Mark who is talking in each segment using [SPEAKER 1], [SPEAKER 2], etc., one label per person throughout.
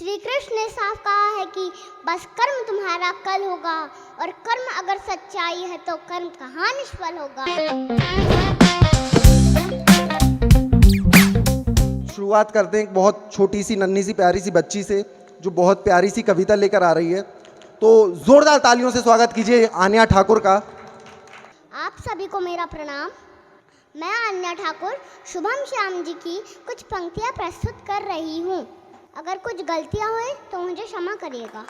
[SPEAKER 1] श्री कृष्ण ने साफ कहा है कि बस कर्म तुम्हारा कल होगा, और कर्म अगर सच्चाई है तो कर्म कहाँ निष्फल होगा।
[SPEAKER 2] शुरुआत करते हैं एक बहुत छोटी सी नन्ही सी प्यारी सी बच्ची से, जो बहुत प्यारी सी कविता लेकर आ रही है। तो जोरदार तालियों से स्वागत कीजिए आन्या ठाकुर का।
[SPEAKER 1] आप सभी को मेरा प्रणाम। मैं आन्या ठाकुर शुभम श्याम जी की कुछ पंक्तियाँ प्रस्तुत कर रही हूँ। अगर कुछ गलतियाँ हुए तो मुझे क्षमा करिएगा।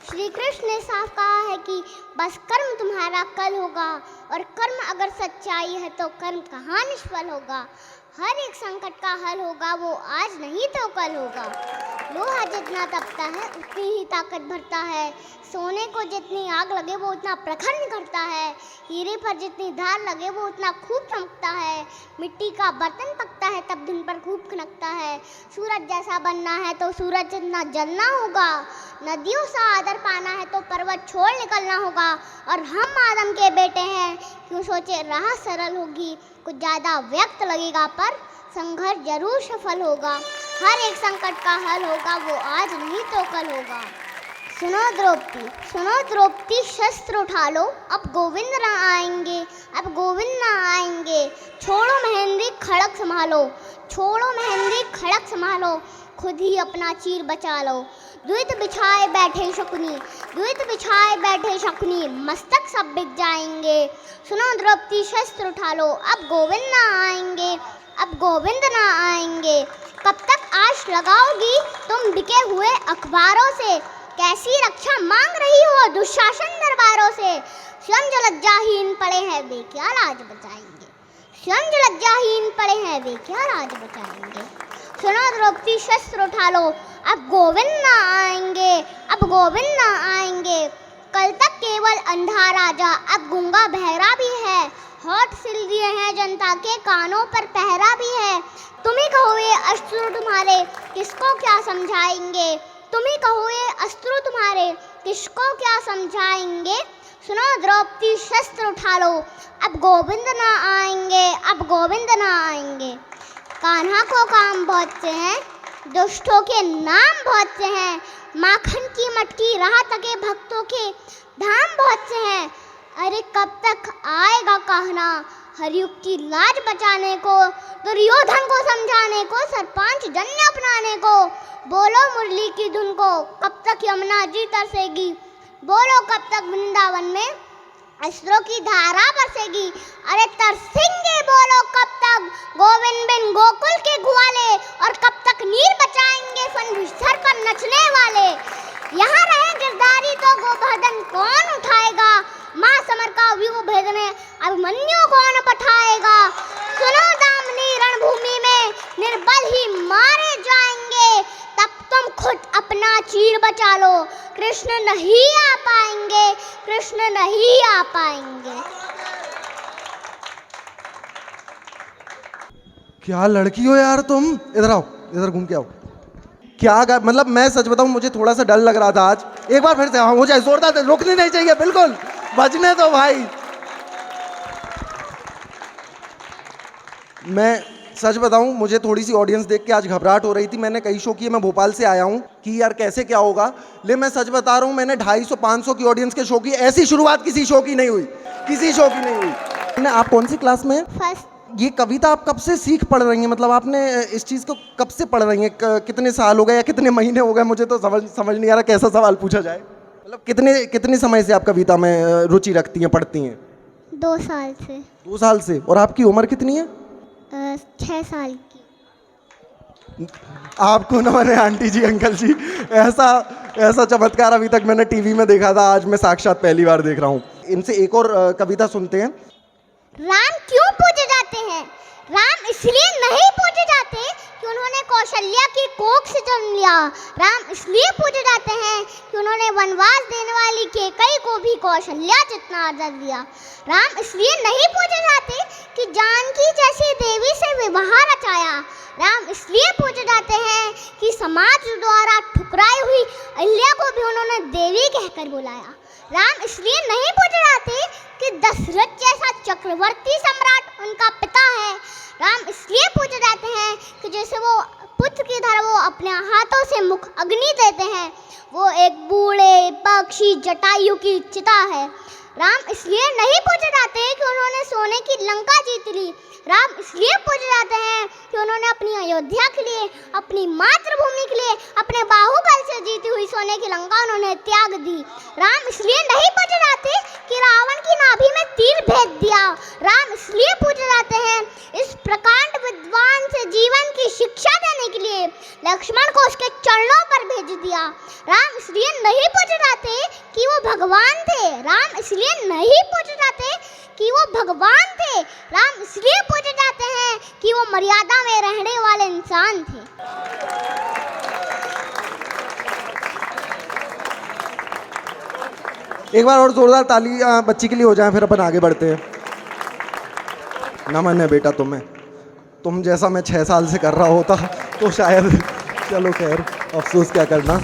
[SPEAKER 1] श्री कृष्ण ने साफ कहा है कि बस कर्म तुम्हारा कल होगा, और कर्म अगर सच्चाई है तो कर्म कहाँ निष्फल होगा। हर एक संकट का हल होगा, वो आज नहीं तो कल होगा। लोहा जितना तपता है उतनी ही ताकत भरता है, सोने को जितनी आग लगे वो उतना प्रखर निखरता है, हीरे पर जितनी धार लगे वो उतना खूब चमकता है, मिट्टी का बर्तन पकता है तब दिन पर खूब खनकता है, सूरज जैसा बनना है तो सूरज जितना जलना होगा, नदियों सा आदर पाना है तो पर्वत छोड़ निकलना होगा। और हम आदम के बेटे हैं, क्यों सोचे राह सरल होगी, कुछ ज़्यादा व्यक्त लगेगा पर संघर्ष जरूर सफल होगा। हर एक संकट का हल होगा, वो आज नहीं तो कल होगा। सुनो द्रौपदी शस्त्र उठा लो, अब गोविंद ना आएंगे, अब गोविंद ना आएंगे। छोड़ो महेंद्री खड़क संभालो, छोड़ो महेंद्री खड़क संभालो, खुद ही अपना चीर बचा लो। द्वित बिछाए बैठे शकुनी, द्वित बिछाए बैठे शकुनी, मस्तक सब बिक जाएंगे। सुनो द्रौपदी शस्त्र उठा लो, अब गोविंद ना आएंगे, अब गोविंद ना आएंगे। कब तक आश लगाओगी तुम बिके हुए अखबारों से, कैसी रक्षा मांग रही हो दुशासन दरबारों से। स्वयं जो लज्जाहीन पड़े हैं वे क्या राज बचाएंगे, स्वयं जो लज्जाहीन पड़े हैं वे क्या राज बचाएंगे। सुनो द्रौपदी शस्त्र उठा लो, अब गोविंद ना आएंगे, अब गोविंद ना आएंगे। कल तक केवल अंधा राजा अब गूंगा बहरा भी है, होठ सिल दिए हैं जनता के कानों पर पहरा भी है। तुम ही कहो ये अश्रु तुम्हारे किसको क्या समझाएंगे, तुम ही कहो ये अस्त्र तुम्हारे किसको क्या समझाएंगे। सुनो द्रौपदी शस्त्र उठा लो, अब गोविंद ना आएंगे, अब गोविंद ना आएंगे। कान्हा को काम बहुत से हैं, दुष्टों के नाम बहुत से हैं, माखन की मटकी राह तके भक्तों के धाम बहुत से हैं। अरे कब तक आएगा कहना हरयुग की लाज बचाने को, दुर्योधन को समझाने को, सरपंच जन्य अपनाने को। बोलो मुरली की धुन को कब तक यमुना जी तरसेगी, बोलो कब तक वृंदावन में अस्त्रों की धारा बरसेगी। अरे तरसेंगे बोलो कब तक गोविंद बिन गोकुल के ग्वाले, और कब तक नीर बचाएंगे फन पर नचने वाले। यहाँ रहे गिरधारी तो गोवर्धन कौन उठाएगा, माँ समर का व्यू भेदने अभिमन्यु कौन पठाएगा। सुनो दामिनी रणभूमि में निर्बल ही मारे जाएंगे, तब तुम खुद अपना चीर बचा लो, कृष्ण नहीं आ पाएंगे, कृष्ण नहीं आ पाएंगे।
[SPEAKER 2] क्या लड़की हो यार तुम, इधर आओ, इधर घूम के आओ। क्या मतलब मैं सच बताऊं मुझे थोड़ा सा डर लग रहा था आज। एक बार फिर से हो जाए जोरदार, रुकनी नहीं चाहिए बिल्कुल, बजने दो भाई। मैं सच बताऊं मुझे थोड़ी सी ऑडियंस देख के आज घबराहट हो रही थी। मैंने कई शो किए, मैं भोपाल से आया हूं कि यार कैसे क्या होगा, लेकिन मैं सच बता रहा हूं मैंने 250-500 की ऑडियंस के शो की, ऐसी शुरुआत किसी शो की नहीं हुई, किसी शो की नहीं हुई। आप कौन सी क्लास में?
[SPEAKER 1] फर्स्ट।
[SPEAKER 2] ये कविता आप कब से सीख पढ़ रही हैं, मतलब आपने इस चीज़ को कब से पढ़ रही हैं, कितने साल हो गए या कितने महीने हो गए? मुझे तो समझ नहीं आ रहा कैसा सवाल पूछा जाए। मतलब कितने समय से आप कविता में रुचि रखती हैं, पढ़ती हैं?
[SPEAKER 1] 2 साल से।
[SPEAKER 2] 2 साल से। और आपकी उम्र कितनी है?
[SPEAKER 1] 6 साल की।
[SPEAKER 2] आपको ना मैंने आंटी जी अंकल जी ऐसा चमत्कार अभी तक मैंने टीवी में देखा था, आज मैं साक्षात पहली बार देख रहा हूँ। इनसे एक और कविता सुनते हैं।
[SPEAKER 1] राम क्यों पूजे जाते हैं, राम इसलिए नहीं पूजे जाते कि उन्होंने कौशल्या की कोख से जन्म लिया। राम इसलिए पूजे जाते हैं कि उन्होंने वनवास देने वाली केकई को भी कौशल्या जितना आदर दिया। राम इसलिए नहीं पूजे जाते कि जानकी जैसी देवी से विवाह रचाया। राम इसलिए पूजे जाते हैं कि समाज द्वारा ठुकराई हुई अहिल्या को भी उन्होंने देवी कहकर बुलाया। राम इसलिए नहीं पूजे जाते कि दशरथ जैसा चक्रवर्ती सम्राट उनका पिता है। राम इसलिए पूजे जाते हैं कि जैसे वो पुत्र की तरह वो अपने हाथों से मुख अग्नि देते हैं। वो एक बूढ़े पक्षी जटायु की चिता है। राम इसलिए नहीं पूजे जाते कि उन्होंने सोने की लंका जीत ली। राम इसलिए पूजे जाते हैं कि उन्होंने अपनी अयोध्या के लिए, अपनी मातृभूमि के लिए, अपने बाहुबल से जीती हुई सोने की लंका उन्होंने त्याग दी। राम इसलिए नहीं पूजे जाते कि रावण की नाभि में तीर भेज दिया। राम इसलिए पूजे जाते हैं इस प्रकांड विद्वान से जीवन की शिक्षा देने के लिए लक्ष्मण को उसके चरणों पर भेज दिया। राम इसलिए नहीं पूजे जाते कि वो भगवान थे। राम इसलिए नहीं पूजे जाते कि वो भगवान थे। राम इसलिए पूजे जाते हैं कि वो मर्यादा में रहने वाले इंसान थे।
[SPEAKER 2] एक बार और जोरदार ताली बच्ची के लिए हो जाए, फिर अपन आगे बढ़ते हैं। नमन है बेटा तुम्हें, तुम जैसा मैं 6 साल से कर रहा होता तो शायद, चलो खैर, अफसोस क्या करना।